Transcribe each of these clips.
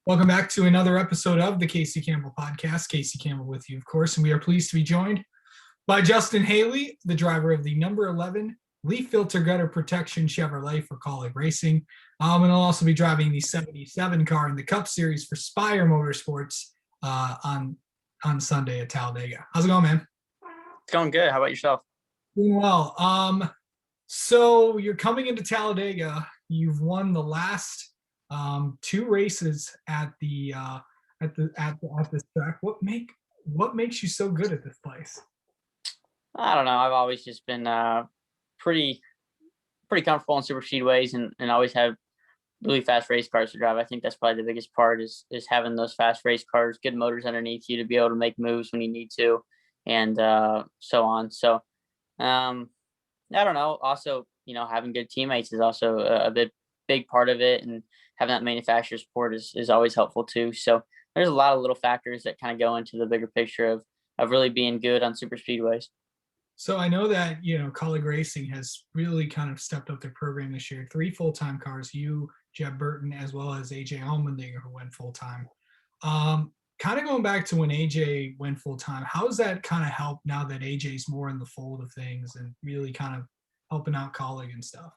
Welcome back to another episode of the Casey Campbell Podcast. Casey Campbell with you, of course, and we are pleased to be joined by Justin Haley, the driver of the number 11 Leaf Filter Gutter Protection Chevrolet for Kaulig Racing. And he'll also be driving the 77 car in the Cup Series for Spire Motorsports on Sunday at Talladega. How's it going, man? It's going good. How about yourself? Doing well. So you're coming into Talladega. You've won the last two races at this track. What makes you so good at this place? I don't know. I've always just been pretty comfortable in super speedways and always have really fast race cars to drive. I think that's probably the biggest part is having those fast race cars, good motors underneath you to be able to make moves when you need to, and so on. So I don't know. Also, having good teammates is also a big part of it, and having that manufacturer support is always helpful too. So there's a lot of little factors that kind of go into the bigger picture of really being good on super speedways. So I know that, Kaulig Racing has really kind of stepped up their program this year. 3 full-time cars, you, Jeb Burton, as well as AJ Allmendinger, who went full-time. Kind of going back to when AJ went full-time, how does that kind of help now that AJ's more in the fold of things and really kind of helping out Kaulig and stuff?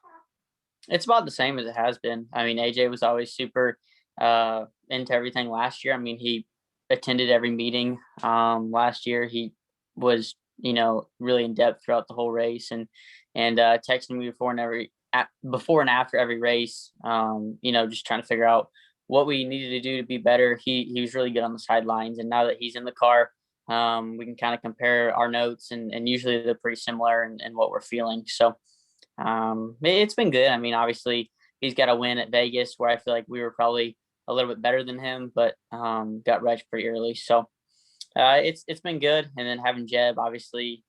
It's about the same as it has been. I mean, AJ was always super into everything last year. I mean, he attended every meeting last year. He was, really in depth throughout the whole race and texting me before and after every race, just trying to figure out what we needed to do to be better. He was really good on the sidelines. And now that he's in the car, we can kind of compare our notes and usually they're pretty similar in what we're feeling. So it's been good. I mean, obviously he's got a win at Vegas where I feel like we were probably a little bit better than him, but got wrecked pretty early. So it's been good. And then having Jeb, obviously,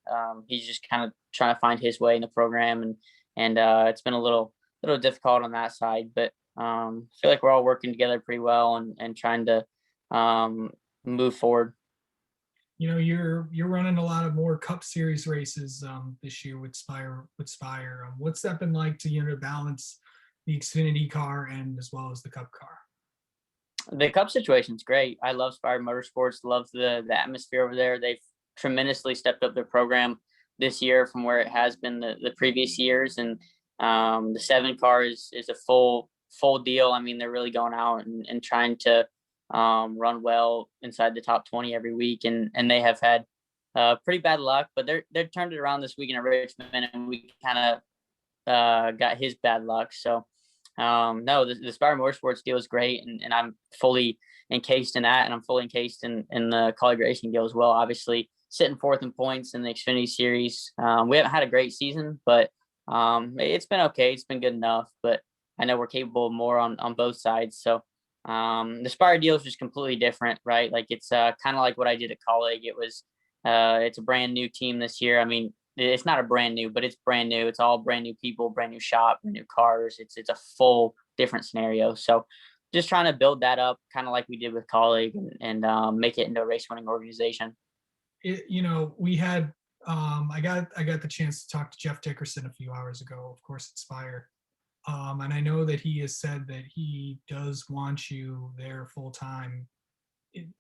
he's just kind of trying to find his way in the program, and it's been a little difficult on that side. But I feel like we're all working together pretty well and trying to move forward. You're running a lot of more Cup Series races this year with Spire. What's that been like to balance the Xfinity car and as well as the Cup car? The Cup situation's great. I love Spire Motorsports. Love the atmosphere over there. They've tremendously stepped up their program this year from where it has been the previous years, and the 7 car is a full deal. I mean, they're really going out and trying to run well inside the top 20 every week, and they have had pretty bad luck, but they're turned it around this weekend at Richmond, and we kind of got his bad luck. So no, the Spire Motorsports deal is great, and I'm fully encased in that, and I'm fully encased in the Kaulig Racing deal as well. Obviously, sitting 4th in points in the Xfinity Series. We haven't had a great season, but it's been okay. It's been good enough, but I know we're capable of more on both sides. So the Spire deal is just completely different, right? Like it's kind of like what I did at Kaulig. It's a brand new team this year. I mean, it's not a brand new, but it's brand new. It's all brand new people, brand new shop, brand new cars. It's a full different scenario. So just trying to build that up kind of like we did with Kaulig and make it into a race winning organization. We had I got the chance to talk to Jeff Dickerson a few hours ago, of course, at Spire. And I know that he has said that he does want you there full time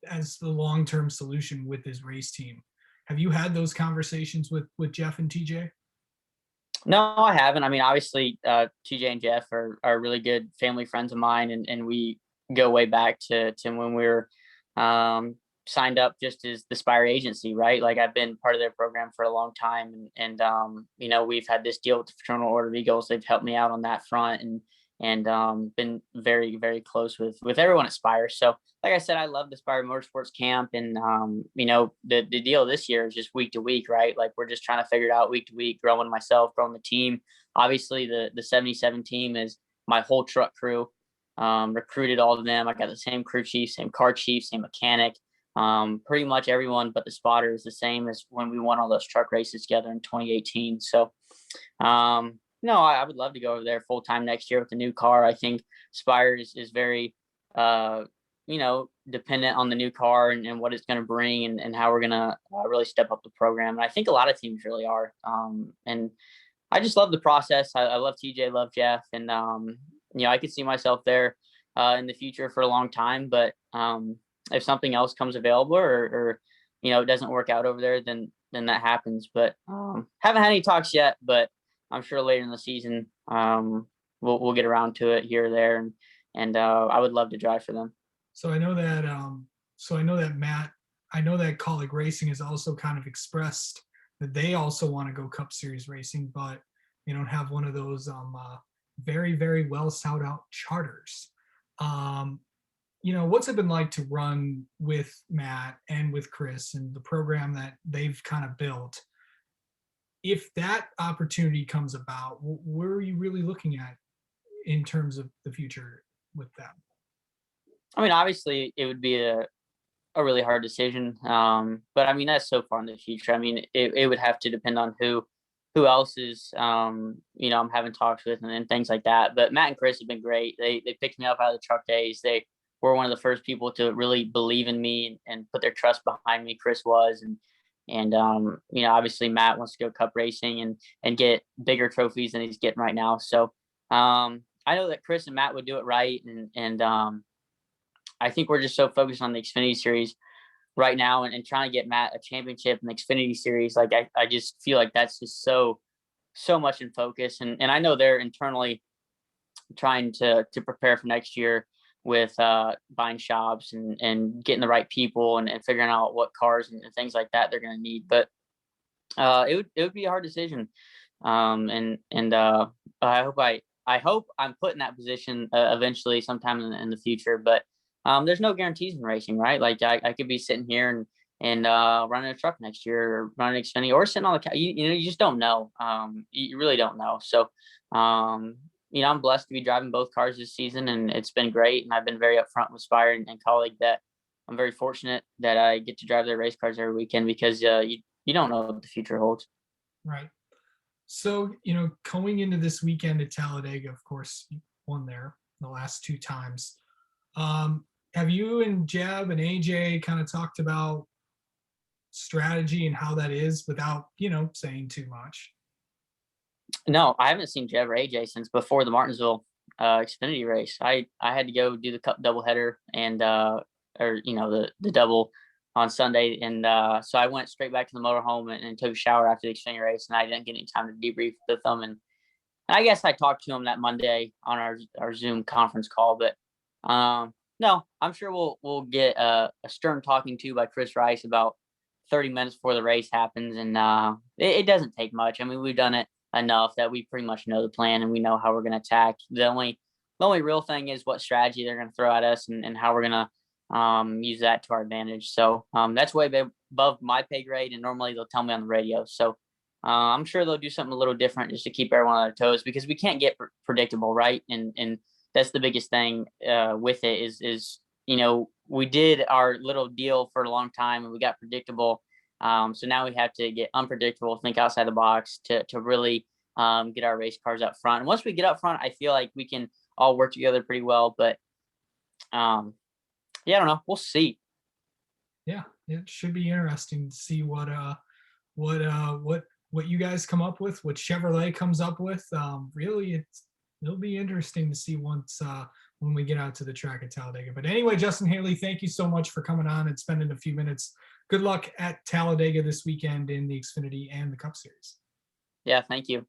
as the long-term solution with his race team. Have you had those conversations with Jeff and TJ? No, I haven't. I mean, obviously, TJ and Jeff are really good family friends of mine, and we go way back to when we were signed up just as the Spire agency, right? Like I've been part of their program for a long time, and we've had this deal with the Fraternal Order of Eagles. They've helped me out on that front, and been very, very close with everyone at Spire. So like I said, I love the Spire Motorsports camp, and the deal this year is just week to week, right? Like we're just trying to figure it out week to week, growing myself, growing the team. Obviously the 77 team is my whole truck crew. Recruited all of them. I got the same crew chief, same car chief, same mechanic. Pretty much everyone but the spotter is the same as when we won all those truck races together in 2018. So no, I would love to go over there full time next year with the new car. I think Spire is very dependent on the new car and what it's going to bring and how we're going to really step up the program. And I think a lot of teams really are. And I just love the process. I love TJ, love Jeff. And, I could see myself there in the future for a long time. But if something else comes available, or it doesn't work out over there, then that happens. But haven't had any talks yet. But I'm sure later in the season we'll get around to it here or there, and I would love to drive for them. So I know that Matt, I know that Colleague Racing has also kind of expressed that they also want to go Cup Series racing, but they don't have one of those very, very well sought out charters. What's it been like to run with Matt and with Chris and the program that they've kind of built? If that opportunity comes about, what are you really looking at in terms of the future with them? I mean, obviously, it would be a really hard decision. But I mean, that's so far in the future. I mean, it would have to depend on who else is, I'm having talks with, and things like that. But Matt and Chris have been great. They picked me up out of the truck days. They were one of the first people to really believe in me and put their trust behind me. Chris was, and obviously Matt wants to go Cup racing and get bigger trophies than he's getting right now. So I know that Chris and Matt would do it right, and I think we're just so focused on the Xfinity Series right now, and trying to get Matt a championship in the Xfinity Series. Like I just feel like that's just so much in focus, and I know they're internally trying to prepare for next year with buying shops and getting the right people and figuring out what cars and things like that they're going to need. But it would be a hard decision, and I hope I'm put in that position eventually sometime in the future. But there's no guarantees in racing, right? Like I could be sitting here and running a truck next year, or running Xfinity, or sitting on the couch. You just don't know. You really don't know. So I'm blessed to be driving both cars this season, and it's been great. And I've been very upfront with Spire and Colleague that I'm very fortunate that I get to drive their race cars every weekend, because you don't know what the future holds. Right. So, going into this weekend at Talladega, of course, you won there the last two times. Have you and Jeb and AJ kind of talked about strategy and how that is without, saying too much? No, I haven't seen Jeb or AJ since before the Martinsville Xfinity race. I had to go do the Cup doubleheader and the double on Sunday, and so I went straight back to the motorhome and took a shower after the Xfinity race, and I didn't get any time to debrief with them. And I guess I talked to him that Monday on our Zoom conference call. But no, I'm sure we'll get a stern talking to by Chris Rice about 30 minutes before the race happens, and it doesn't take much. I mean, we've done it enough that we pretty much know the plan and we know how we're going to attack. The only real thing is what strategy they're going to throw at us, and how we're going to use that to our advantage. So that's way above my pay grade, and normally they'll tell me on the radio. So I'm sure they'll do something a little different just to keep everyone on their toes, because we can't get predictable, right? And that's the biggest thing with it is we did our little deal for a long time and we got predictable. So now we have to get unpredictable, think outside the box to really get our race cars up front. And once we get up front, I feel like we can all work together pretty well. But I don't know. We'll see. Yeah, it should be interesting to see what you guys come up with, what Chevrolet comes up with. Really, it'll be interesting to see once when we get out to the track at Talladega. But anyway, Justin Haley, thank you so much for coming on and spending a few minutes. Good luck at Talladega this weekend in the Xfinity and the Cup Series. Yeah, thank you.